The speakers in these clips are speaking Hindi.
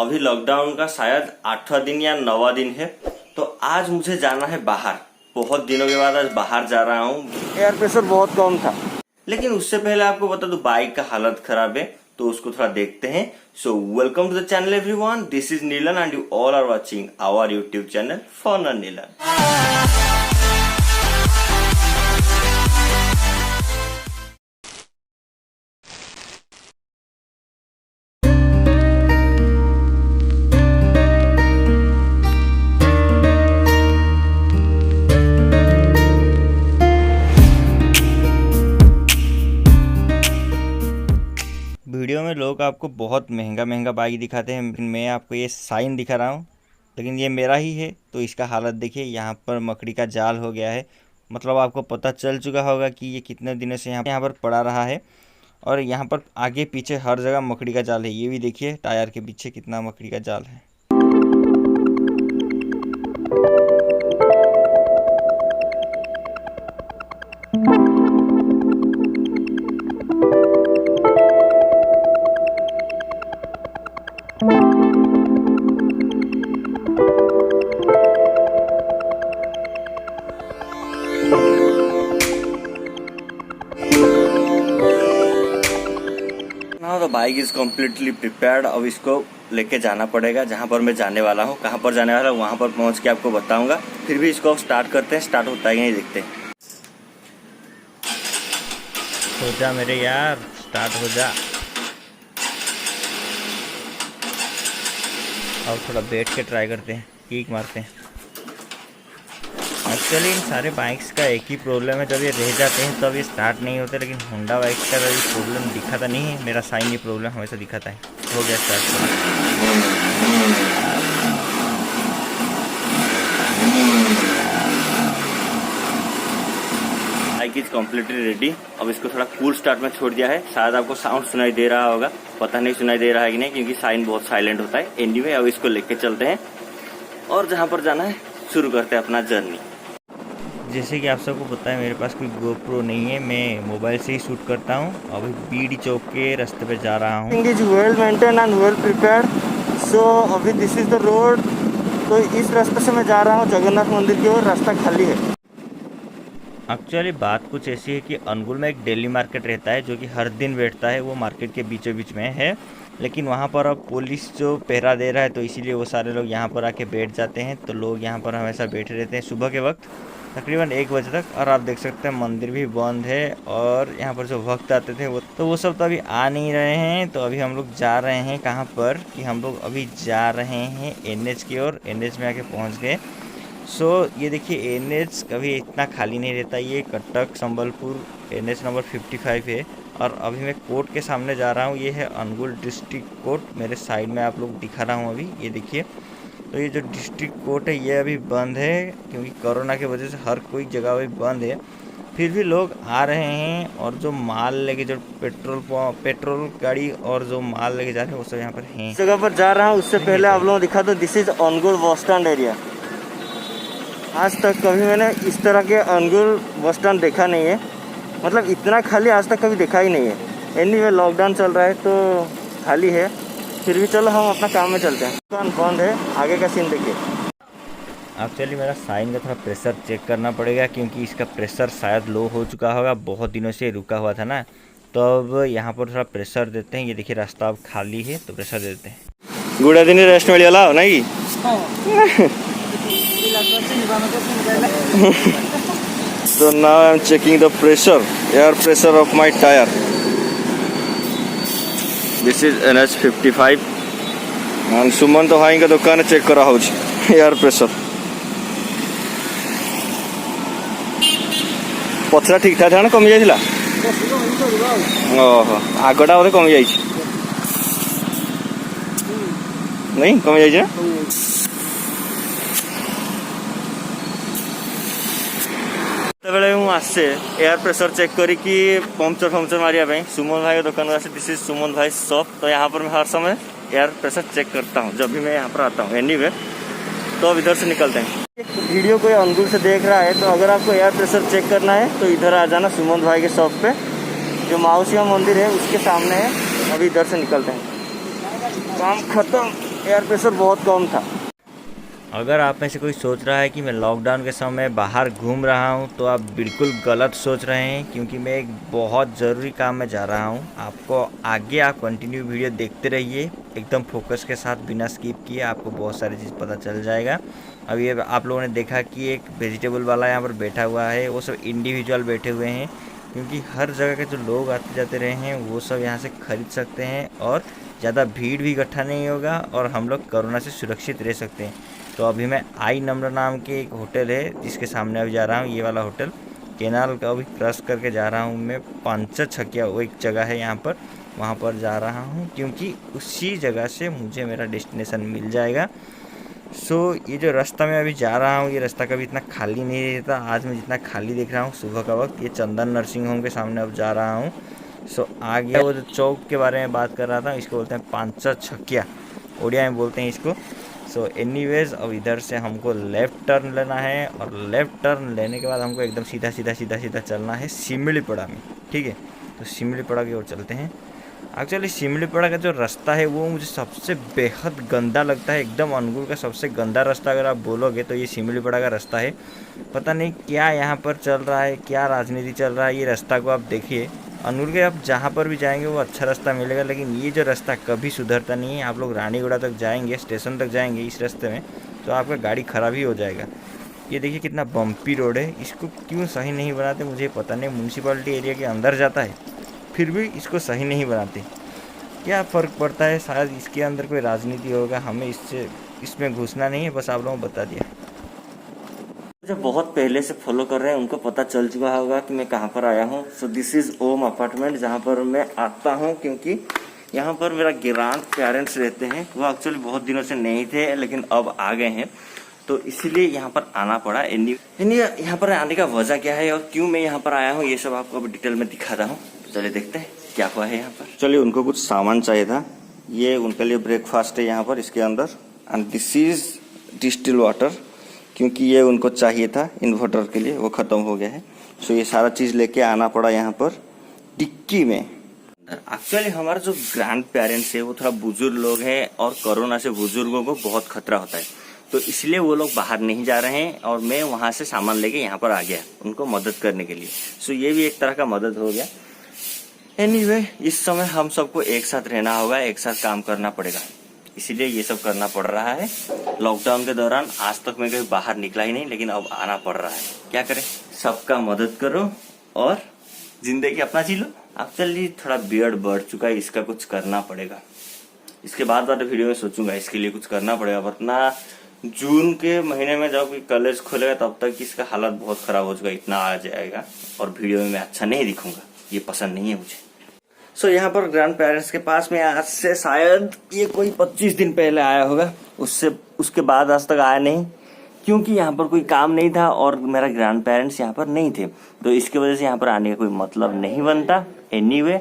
अभी लॉकडाउन का शायद 8वां दिन या 9वां दिन है। तो आज मुझे जाना है बाहर। बहुत दिनों के बाद आज बाहर जा रहा हूँ। एयर प्रेशर बहुत कम था, लेकिन उससे पहले आपको बता दूं बाइक का हालत खराब है, तो उसको थोड़ा देखते हैं। So welcome to the channel everyone, this is Neelan and you all are watching our YouTube channel fun Neelan. Video में लोग आपको बहुत महंगा बाइक दिखाते हैं, लेकिन मैं आपको ये साइन दिखा रहा हूँ, लेकिन ये मेरा ही है। तो इसका हालत देखिए, यहाँ पर मकड़ी का जाल हो गया है। मतलब आपको पता चल चुका होगा कि ये कितने दिनों से यहाँ पर पड़ा रहा है। और यहाँ पर आगे पीछे हर जगह मकड़ी का जाल है। ये भी देखिए टायर के पीछे कितना मकड़ी का जाल है। The bike is completely prepared. अब इसको लेके जाना पड़ेगा जहाँ पर मैं जाने वाला हूँ। कहाँ पर जाने वाला हूँ वहाँ पर पहुँच के आपको बताऊंगा। फिर भी इसको स्टार्ट करते हैं, स्टार्ट होता है कि नहीं देखते हैं। हो जा मेरे यार, स्टार्ट हो जा। अब थोड़ा बैठ के ट्राई करते हैं, किक मारते हैं। एक्चुअली इन सारे बाइक्स का एक ही प्रॉब्लम है, जब ये रह जाते हैं तब ये स्टार्ट नहीं होते। लेकिन होंडा बाइक्स का कभी प्रॉब्लम दिखाता नहीं है। मेरा साइन ये प्रॉब्लम हमेशा दिखाता है। हो गया start. Bike is completely ready. अब इसको थोड़ा कूल स्टार्ट में छोड़ दिया है। शायद आपको साउंड सुनाई दे रहा होगा, पता नहीं सुनाई दे रहा है कि नहीं, क्योंकि साइन बहुत साइलेंट होता है। एनीवे अब इसको लेके चलते हैं और जहाँ पर जाना है शुरू करते हैं अपना जर्नी। जैसे कि आप सबको पता है मेरे पास कोई GoPro नहीं है, मैं मोबाइल से ही शूट करता हूँ। अभी बीडी चौक के रास्ते पे जा रहा हूँ। Is well maintain and well prepared. So अभी दिस इज द रोड। तो इस रास्ते से मैं जा रहा हूँ जगन्नाथ मंदिर की ओर। रास्ता खाली है। एक्चुअली बात कुछ ऐसी है कि अनुगुल में एक डेली मार्केट रहता है जो कि हर दिन बैठता है। वो मार्केट के बीचों बीच में है, लेकिन वहाँ पर अब पुलिस जो पहरा दे रहा है, तो इसीलिए वो सारे लोग यहाँ पर आके बैठ जाते हैं। तो लोग यहाँ पर हमेशा बैठे रहते हैं सुबह के वक्त, तकरीबन 1 बजे तक। और आप देख सकते हैं मंदिर भी बंद है। और यहाँ पर जो भक्त आते थे वो सब तो अभी आ नहीं रहे हैं। तो अभी हम लोग जा रहे हैं कहाँ पर, कि हम लोग अभी जा रहे हैं NH की ओर। NH में आके पहुँच गए। सो ये देखिए NH कभी इतना खाली नहीं रहता। ये कटक संबलपुर NH नंबर 55 है। और अभी मैं कोर्ट के सामने जा रहा हूँ। ये है अनुगुल डिस्ट्रिक्ट कोर्ट। मेरे साइड में आप लोग दिखा रहा हूँ अभी, ये देखिए। तो ये जो डिस्ट्रिक्ट कोर्ट है ये अभी बंद है, क्योंकि कोरोना की वजह से हर कोई जगह अभी बंद है। फिर भी लोग आ रहे हैं, और जो माल लेके, जो पेट्रोल गाड़ी और जो माल लेके जा रहे हैं वो सब यहाँ पर हैं। जगह पर जा रहा हूँ। उससे पहले आप लोगों को दिखा दो, this is Angul bus stand area. आज तक कभी मैंने इस तरह के अनुगुल बस स्टैंड देखा नहीं है। मतलब इतना खाली आज तक कभी देखा ही नहीं है। एनीवे लॉकडाउन चल रहा है तो खाली है। फिर भी चलो हम अपना काम में चलते हैं। दुकान बंद है। आगे का सीन देखिए। एक्चुअली मेरा साइन का थोड़ा प्रेशर चेक करना पड़ेगा, क्योंकि इसका प्रेशर शायद लो हो चुका होगा। बहुत दिनों से रुका हुआ था ना, तो अब यहाँ पर थोड़ा प्रेशर देते हैं। ये देखिए रास्ता अब खाली है, तो प्रेशर देते हैं। गुड़ा दिन रेस्ट मिला हो नहीं। So now I am checking the pressure, air pressure of my tire. This is NH 55 and Sumant भाई का दुकान चेक करा हो एयर प्रेशर। पछरा ठीक ठाक था ना, कमी जाइला। ओहो आगटा बोधे कमी जाइछि, नहीं कमी जाइछि ना। बेले हूँ आसे एयर प्रेशर चेक करी कि पंचर मारिया सुमन भाई दुकान आसे। दिस इज सुमन भाई शॉप। तो यहाँ पर मैं हर समय एयर प्रेशर चेक करता हूँ जब भी मैं यहाँ पर आता हूँ। एनीवे तो अब इधर से निकलते हैं। वीडियो कोई अनुगुल से देख रहा है तो अगर आपको एयर प्रेशर चेक करना है तो इधर आ जाना सुमन भाई के शॉप पे, जो माउसिया मंदिर है उसके सामने है। अभी इधर से निकलते हैं। काम खत्म। एयर प्रेशर बहुत कम था। अगर आप में से कोई सोच रहा है कि मैं लॉकडाउन के समय बाहर घूम रहा हूं, तो आप बिल्कुल गलत सोच रहे हैं, क्योंकि मैं एक बहुत ज़रूरी काम में जा रहा हूं। आपको आगे आप कंटिन्यू वीडियो देखते रहिए एकदम फोकस के साथ, बिना स्किप किए। आपको बहुत सारी चीज़ पता चल जाएगा। अब ये आप लोगों ने देखा कि एक वेजिटेबल वाला यहाँ पर बैठा हुआ है, वो सब इंडिविजुअल बैठे हुए हैं, क्योंकि हर जगह के जो लोग आते जाते रहे हैं वो सब यहाँ से खरीद सकते हैं और ज़्यादा भीड़ भी इकट्ठा नहीं होगा और हम लोग कोरोना से सुरक्षित रह सकते हैं। तो अभी मैं आई नम्र नाम के एक होटल है जिसके सामने अभी जा रहा हूँ, ये वाला होटल केनाल का अभी क्रॉस करके जा रहा हूँ मैं। पांचा छकिया वो एक जगह है यहाँ पर, वहाँ पर जा रहा हूँ, क्योंकि उसी जगह से मुझे मेरा डेस्टिनेशन मिल जाएगा। सो ये जो रास्ता मैं अभी जा रहा हूँ, ये रास्ता कभी इतना खाली नहीं रहता। आज मैं जितना खाली देख रहा हूँ सुबह का वक्त, ये चंदन नर्सिंग होम के सामने अब जा रहा हूँ। सो आगे वो जो चौक के बारे में बात कर रहा था, इसको बोलते हैं पांचा छकिया, उड़िया में बोलते हैं इसको। सो एनीवेज अब इधर से हमको लेफ़्ट टर्न लेना है, और लेफ़्ट टर्न लेने के बाद हमको एकदम सीधा सीधा सीधा सीधा चलना है सिमलीपड़ा में, ठीक है। तो सिमलीपड़ा की ओर चलते हैं। एक्चुअली सिमलीपड़ा का जो रास्ता है वो मुझे सबसे बेहद गंदा लगता है, एकदम अनुगुल का सबसे गंदा रास्ता अगर आप बोलोगे तो ये सिमलीपड़ा का रास्ता है। पता नहीं क्या यहाँ पर चल रहा है, क्या राजनीति चल रहा है। ये रास्ता को आप देखिए, अनुगुल के आप जहाँ पर भी जाएंगे वो अच्छा रास्ता मिलेगा, लेकिन ये जो रास्ता कभी सुधरता नहीं है। आप लोग रानीगुड़ा तक जाएंगे, स्टेशन तक जाएंगे इस रास्ते में, तो आपका गाड़ी ख़राब ही हो जाएगा। ये देखिए कितना बम्पी रोड है, इसको क्यों सही नहीं बनाते मुझे पता नहीं। म्यूनसिपैलिटी एरिया के अंदर जाता है फिर भी इसको सही नहीं बनाते, क्या फ़र्क पड़ता है। शायद इसके अंदर कोई राजनीति होगा, हमें इसमें घुसना नहीं है, बस आप लोगों को बता दिया। जो बहुत पहले से फॉलो कर रहे हैं उनको पता चल चुका होगा कि मैं कहाँ पर आया हूँ। So this is Om apartment, जहाँ पर मैं आता हूँ क्योंकि यहाँ पर मेरा ग्रैंड पेरेंट्स रहते हैं। वो एक्चुअली बहुत दिनों से नहीं थे, लेकिन अब आ गए हैं, तो इसीलिए यहाँ पर आना पड़ा। यहाँ पर आने का वजह क्या है और क्यों मैं यहाँ पर आया हूँ, ये सब आपको अब डिटेल में दिखाता हूँ। चलिए देखते हैं क्या हुआ है यहाँ पर। चलिए, उनको कुछ सामान चाहिए था, ये उनके लिए ब्रेकफास्ट है यहाँ पर इसके अंदर। And this is distil water, क्योंकि ये उनको चाहिए था इन्वर्टर के लिए, वो ख़त्म हो गया है। सो ये सारा चीज़ लेके आना पड़ा यहाँ पर टिक्की में। एक्चुअली हमारा जो ग्रैंड पेरेंट्स है वो थोड़ा बुजुर्ग लोग हैं, और कोरोना से बुजुर्गों को बहुत खतरा होता है, तो इसलिए वो लोग बाहर नहीं जा रहे हैं, और मैं वहाँ से सामान लेके यहाँ पर आ गया उनको मदद करने के लिए। सो ये भी एक तरह का मदद हो गया। एनीवे, इस समय हम सबको एक साथ रहना होगा, एक साथ काम करना पड़ेगा, इसीलिए ये सब करना पड़ रहा है। लॉकडाउन के दौरान आज तक मैं कहीं बाहर निकला ही नहीं, लेकिन अब आना पड़ रहा है, क्या करें। सबका मदद करो और जिंदगी अपना जी लो। एक्चुअली थोड़ा बियर्ड बढ़ चुका है, इसका कुछ करना पड़ेगा। इसके बाद वाले वीडियो में सोचूंगा इसके लिए कुछ करना पड़ेगा, वरना जून के महीने में जब कॉलेज खुलेगा तब तक इसका हालत बहुत खराब हो चुका, इतना आ जाएगा और वीडियो में मैं अच्छा नहीं दिखूंगा, ये पसंद नहीं है मुझे। सो यहाँ पर ग्रैंड पेरेंट्स के पास में आज से शायद ये कोई 25 दिन पहले आया होगा, उसके बाद आज तक आया नहीं, क्योंकि यहाँ पर कोई काम नहीं था और मेरा ग्रैंड पेरेंट्स यहाँ पर नहीं थे, तो इसकी वजह से यहाँ पर आने का कोई मतलब नहीं बनता। एनीवे,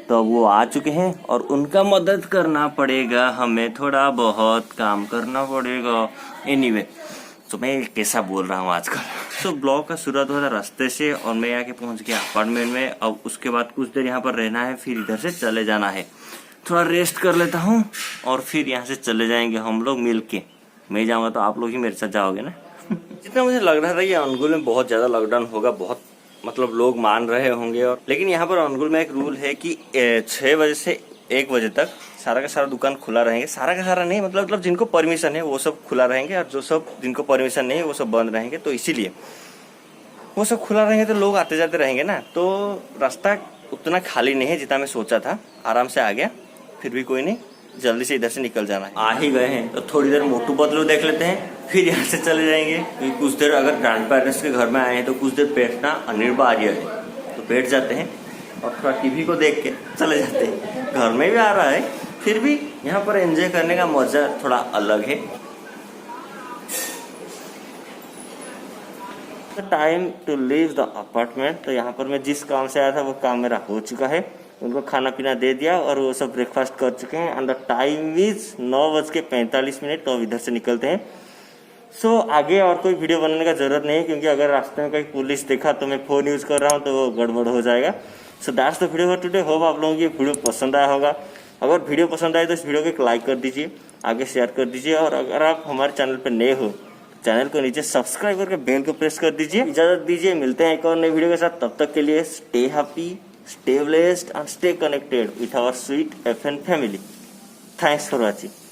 तो वो आ चुके हैं और उनका मदद करना पड़ेगा, हमें थोड़ा बहुत काम करना पड़ेगा। एनीवे, तो मैं कैसा बोल रहा हूँ आजकल। तो ब्लॉग का शुरुआत हो रहा रास्ते से, और मैं आके पहुँच गया अपार्टमेंट में। अब उसके बाद कुछ देर यहाँ पर रहना है, फिर इधर से चले जाना है। थोड़ा रेस्ट कर लेता हूँ और फिर यहाँ से चले जाएंगे हम लोग मिल के। मैं जाऊँगा तो आप लोग ही मेरे साथ जाओगे ना। जितना मुझे लग रहा था कि अनुगुल में बहुत ज़्यादा लॉकडाउन होगा, बहुत मतलब लोग मान रहे होंगे, और लेकिन यहाँ पर अनुगुल में एक रूल है कि 6 बजे से 1 बजे तक सारा का सारा दुकान खुला रहेंगे। सारा का सारा नहीं, मतलब जिनको परमिशन है वो सब खुला रहेंगे, और जो सब जिनको परमिशन नहीं है वो सब बंद रहेंगे। तो इसीलिए वो सब खुला रहेंगे तो लोग आते जाते रहेंगे ना, तो रास्ता उतना खाली नहीं है जितना मैं सोचा था। आराम से आ गया, फिर भी कोई नहीं, जल्दी से इधर से निकल जाना है। आ ही गए हैं तो थोड़ी देर मोटू पतलू देख लेते हैं, फिर यहाँ से चले जाएंगे। क्योंकि कुछ देर अगर ग्रैंड पेरेंट्स के घर में आए हैं तो कुछ देर बैठना अनिवार्य है, तो बैठ जाते हैं और थोड़ा टीवी को देख के चले जाते हैं। घर में भी आ रहा है, फिर भी यहाँ पर एंजॉय करने का मजा थोड़ा अलग है। Time to leave the apartment. तो यहाँ पर मैं जिस काम से आया था वो काम मेरा हो चुका है, उनको खाना पीना दे दिया और वो सब ब्रेकफास्ट कर चुके हैं। And the time is 9:45। तो अब इधर से निकलते हैं। सो आगे और कोई वीडियो बनाने का जरूरत नहीं है, क्योंकि अगर रास्ते में कहीं पुलिस देखा तो मैं फ़ोन यूज़ कर रहा हूँ तो वो गड़बड़ हो जाएगा। So that's the video for today. Hope आप लोगों को ये वीडियो पसंद आया होगा। अगर वीडियो पसंद आए तो इस वीडियो को एक लाइक कर दीजिए। आगे शेयर कर दीजिए। और अगर आप हमारे चैनल पर नए हो, चैनल को नीचे सब्सक्राइब करके बेल को प्रेस कर दीजिए। इजाजत दीजिए, मिलते हैं एक और नई वीडियो के साथ। तब तक के लिए stay happy, stay blessed and stay connected with our sweet FN फैमिली। Thanks for watching.